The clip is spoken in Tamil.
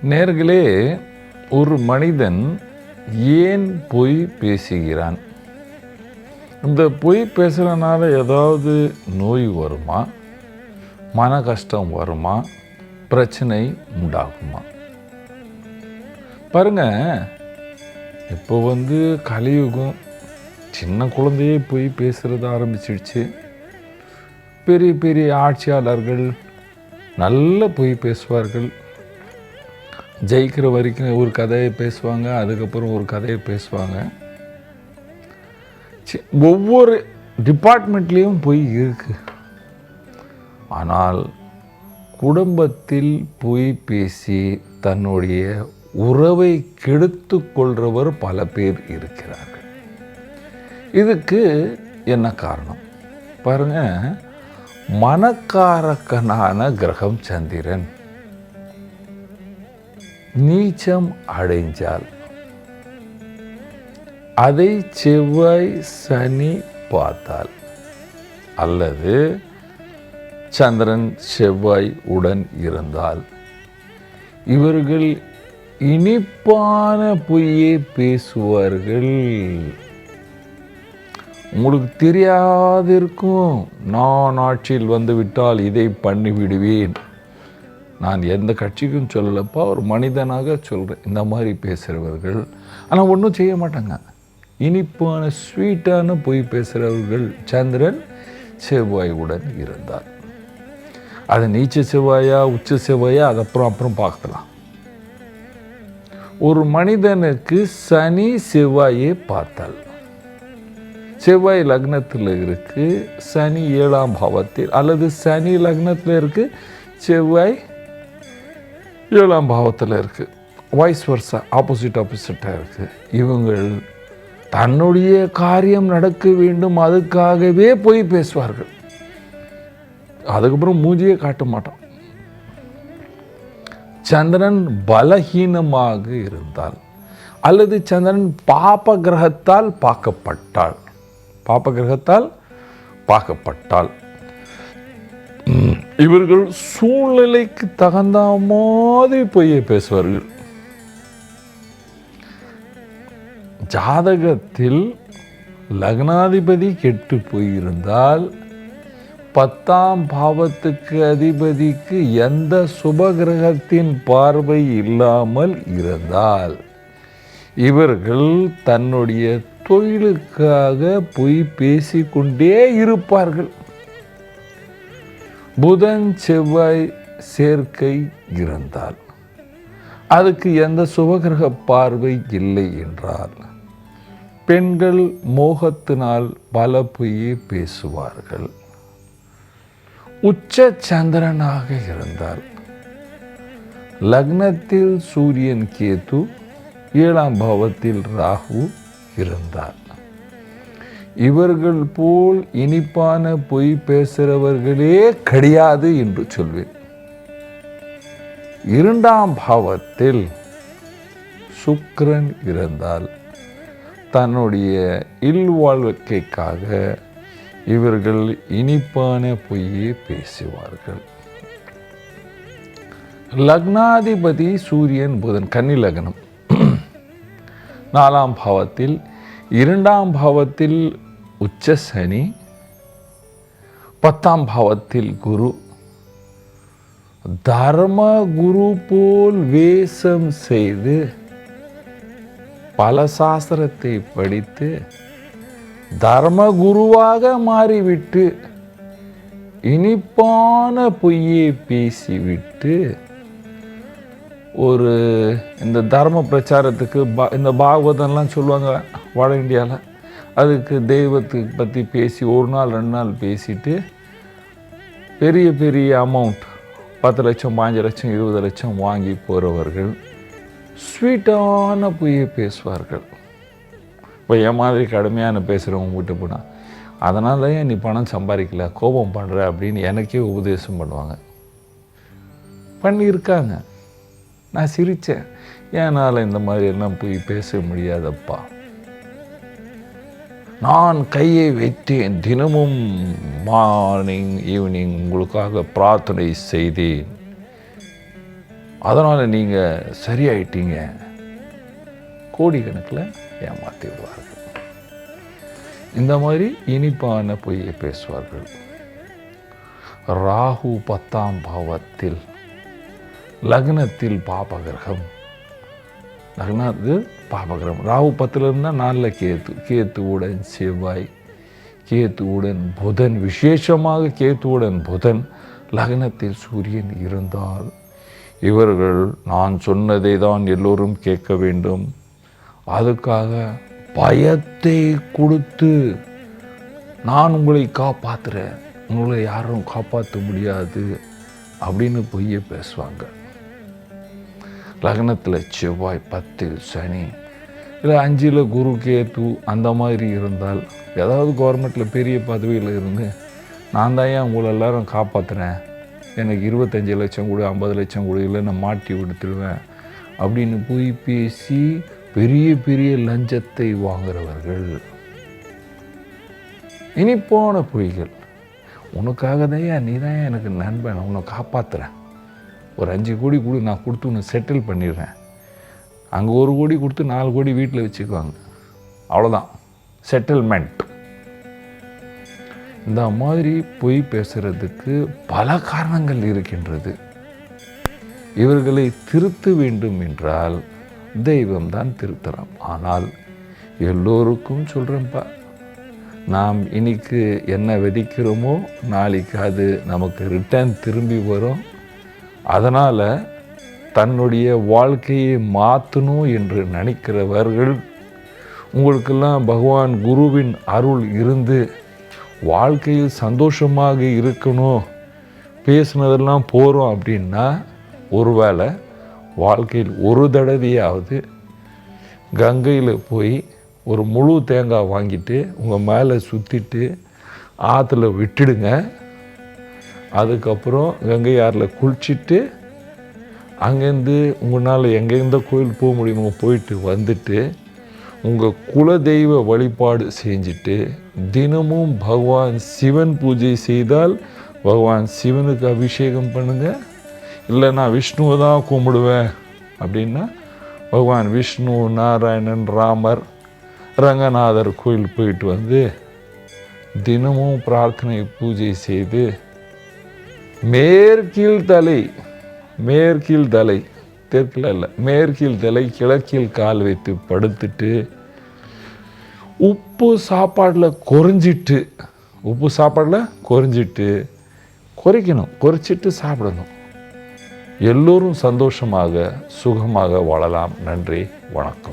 நேர்களே, ஒரு மனிதன் ஏன் பொய் பேசுகிறான்? இந்த பொய் பேசுகிறனால ஏதாவது நோய் வருமா? மன கஷ்டம் வருமா? பிரச்சனை உண்டாகுமா? பாருங்க, இப்போ கலியுகம், சின்ன குழந்தையே போய் பேசுகிறது ஆரம்பிச்சிடுச்சு. பெரிய பெரிய ஆட்சியாளர்கள் நல்ல பொய் பேசுவார்கள். ஜெயிக்கிற வரைக்கும் ஒரு கதையை பேசுவாங்க, அதுக்கப்புறம் ஒரு கதையை பேசுவாங்க. ஒவ்வொரு டிபார்ட்மெண்ட்லேயும் பொய் இருக்கு. ஆனால் குடும்பத்தில் பொய் பேசி தன்னுடைய உறவை கெடுத்து கொள்றவர் பல பேர் இருக்கிறார்கள். இதுக்கு என்ன காரணம்? பாருங்க, மனக்காரக்கனான கிரகம் சந்திரன் நீச்சம் அடைஞ்சால் அதை செவ்வாய் சனி பார்த்தால், அல்லது சந்திரன் செவ்வாய் உடன் இருந்தால், இவர்கள் இனிப்பான பொய்யே பேசுவார்கள். உங்களுக்கு தெரியாதிருக்கும், நான் ஆட்சியில் வந்துவிட்டால் இதை பண்ணிவிடுவேன். நான் எந்த கட்சிக்கும் சொல்லலப்பா, ஒரு மனிதனாக சொல்கிறேன். இந்த மாதிரி பேசுகிறவர்கள் ஆனால் ஒன்றும் செய்ய மாட்டாங்க. இனிப்பான ஸ்வீட்டான பொய் பேசுகிறவர்கள் சந்திரன் செவ்வாய் உடன் இருந்தார். அது நீச்ச செவ்வாயா உச்ச செவ்வாயா, அது அப்புறம் பார்க்கலாம். ஒரு மனிதனுக்கு சனி செவ்வாயே பார்த்தால், செவ்வாய் லக்னத்தில் இருக்கு, சனி 7ஆம் பாவத்தில், அல்லது சனி லக்னத்தில் இருக்கு, செவ்வாய் 7ஆம் பாவத்தில் இருக்கு, வைஸ் வர்சா, ஆப்போசிட்டாக இருக்கு. இவங்கள் தன்னுடைய காரியம் நடக்க வேண்டும், அதுக்காகவே போய் பேசுவார்கள். அதுக்கப்புறம் மூஞ்சியே காட்ட மாட்டான். சந்திரன் பலகீனமாக இருந்தால், அல்லது சந்திரன் பாப கிரகத்தால் பார்க்கப்பட்டால் இவர்கள் சூழ்நிலைக்கு தகுந்த மாதிரி பொய்யை பேசுவார்கள். ஜாதகத்தில் லக்னாதிபதி கெட்டு போயிருந்தால், 10ஆம் பாவத்துக்கு அதிபதிக்கு எந்த சுபகிரகத்தின் பார்வை இல்லாமல் இருந்தால், இவர்கள் தன்னுடைய தொழிலுக்காக பொய் பேசிக்கொண்டே இருப்பார்கள். புதன் செவ்வாய் சேர்க்கை இருந்தால், அதுக்கு எந்த சுபகிரக பார்வை இல்லை என்றால், பெண்கள் மோகத்தினால் பல பொய்யை பேசுவார்கள். உச்ச சந்திரனாக இருந்தால், லக்னத்தில் சூரியன் கேது, 7ஆம் பாவத்தில் ராகு இருந்தார், இவர்கள் போல் இனிப்பான பொய் பேசுகிறவர்களே கிடையாது என்று சொல்வேன். 2ஆம் பாவத்தில் சுக்கிரன் இருந்தால், தன்னுடைய இல்வாழ்க்கைக்காக இவர்கள் இனிப்பான பொய்யை பேசுவார்கள். லக்னாதிபதி சூரியன் புதன், கன்னி லக்னம், 4ஆம் பாவத்தில், 2ஆம் பாவத்தில் உச்ச சனி, 10ஆம் பாவத்தில் குரு. தர்ம குரு போல் வேஷம் செய்து பல சாஸ்திரத்தை படித்து தர்ம குருவாக மாறிவிட்டு இனிப்பான பொய்யை பேசிவிட்டு, ஒரு இந்த தர்ம பிரச்சாரத்துக்கு இந்த பாகவதம்லாம் சொல்லுவாங்க வட இந்தியாவில், அதுக்கு தெய்வத்துக்கு பற்றி பேசி 1 நாள் 2 நாள் பேசிட்டு பெரிய பெரிய அமௌண்ட் 10 லட்சம் 15 லட்சம் 20 லட்சம் வாங்கி போகிறவர்கள் ஸ்வீட்டான பொய்யை பேசுவார்கள். இப்போ என் மாதிரி கடுமையான பேசுகிறவங்க விட்டு போனால், அதனால ஏன் நீ பணம் சம்பாதிக்கல, கோபம் பண்ணுற அப்படின்னு எனக்கே உபதேசம் பண்ணுவாங்க. பண்ணியிருக்காங்க. நான் சிரித்தேன், ஏன்னால் இந்த மாதிரி எல்லாம் போய் பேச முடியாதப்பா. நான் கையை வைத்தேன், தினமும் மார்னிங் ஈவினிங் உங்களுக்காக பிரார்த்தனை செய்தேன். அதனால் நீங்கள் சரியாயிட்டீங்க. கோடிக்கணக்கில் ஏமாற்றி விடுவார்கள். இந்த மாதிரி இனிப்பான பொய்யை பேசுவார்கள். ராகு 10ஆம் பாவத்தில், லக்னத்தில் பாபகிரகம். லக்னத்து பாபகிரகம். ராகு 10ல் இருந்தால் 4ல் கேத்து, கேத்துவுடன் செவ்வாய், கேத்துவுடன் புதன், விசேஷமாக கேத்துவுடன் புதன், லக்னத்தில் சூரியன் இருந்தால் இவர்கள் நான் சொன்னதை தான் எல்லோரும் கேட்க வேண்டும், அதுக்காக பயத்தை கொடுத்து நான் உங்களை காப்பாற்றுறேன், உங்களை யாரும் காப்பாற்ற முடியாது அப்படின்னு பொய்யை பேசுவாங்க. லக்னத்தில் செவ்வாய், 10ல் சனி, இல்லை 5ல் குரு கேத்து அந்த மாதிரி இருந்தால், ஏதாவது கவர்மெண்ட்டில் பெரிய பதவியில் இருந்து நான் தான் ஏன் உங்களை எல்லாரும் காப்பாற்றுறேன், எனக்கு 25 லட்சம் கொடு, 50 லட்சம் கொடு, இல்லை நான் மாட்டி விடுத்துடுவேன் அப்படின்னு போய் பேசி பெரிய பெரிய லஞ்சத்தை வாங்குறவர்கள். இனிப்பான பொய்கள். உனக்காக தான், நீ தான் எனக்கு நண்பன், உன்னை காப்பாற்றுறேன், ஒரு 5 கோடி கொடு, நான் கொடுத்து உன்னை செட்டில் பண்ணிடுறேன். அங்கே 1 கோடி கொடுத்து 4 கோடி வீட்டில் வச்சுக்குவாங்க, அவ்வளோதான் செட்டில்மெண்ட். இந்த மாதிரி பொய் பேசுகிறதுக்கு பல காரணங்கள் இருக்கின்றது. இவர்களை திருத்த வேண்டும் என்றால் தெய்வம்தான் திருத்தலாம். ஆனால் எல்லோருக்கும் சொல்கிறேன்ப்பா, நாம் இன்னைக்கு என்ன விதைக்கிறோமோ நாளைக்கு அது நமக்கு ரிட்டர்ன் திரும்பி வரும். அதனால் தன்னுடைய வாழ்க்கையை மாற்றணும் என்று நினைக்கிறவர்கள், உங்களுக்கெல்லாம் பகவான் குருவின் அருள் இருந்து வாழ்க்கையில் சந்தோஷமாக இருக்கணும், பேசுனதெல்லாம் போகிறோம் அப்படின்னா, ஒருவேளை வாழ்க்கையில் ஒரு தடவையாவது கங்கையில் போய் ஒரு முழு தேங்காய் வாங்கிட்டு உங்கள் மேலே சுற்றிட்டு ஆற்றுல விட்டுடுங்க. அதுக்கப்புறம் கங்கை ஆறில் குளிச்சுட்டு அங்கேருந்து உங்களால் எங்கெந்த கோயில் போக முடியுமோ போயிட்டு வந்துட்டு உங்கள் குலதெய்வ வழிபாடு செஞ்சுட்டு தினமும் பகவான் சிவன் பூஜை செய்தால் பகவான் சிவனுக்கு அபிஷேகம் பண்ணுங்கள். இல்லை நான் விஷ்ணுவை தான் கும்பிடுவேன் அப்படின்னா பகவான் விஷ்ணு, நாராயணன், ராமர், ரங்கநாதர் கோயில் போயிட்டு வந்து தினமும் பிரார்த்தனை பூஜை செய்து மேற்கில் தலை தெற்கில் இல்லை, மேற்கில் தலை கிழக்கில் கால் வைத்து படுத்துட்டு உப்பு சாப்பாடில் குறைச்சிட்டு சாப்பிடணும். எல்லோரும் சந்தோஷமாக சுகமாக வாழலாம். நன்றி, வணக்கம்.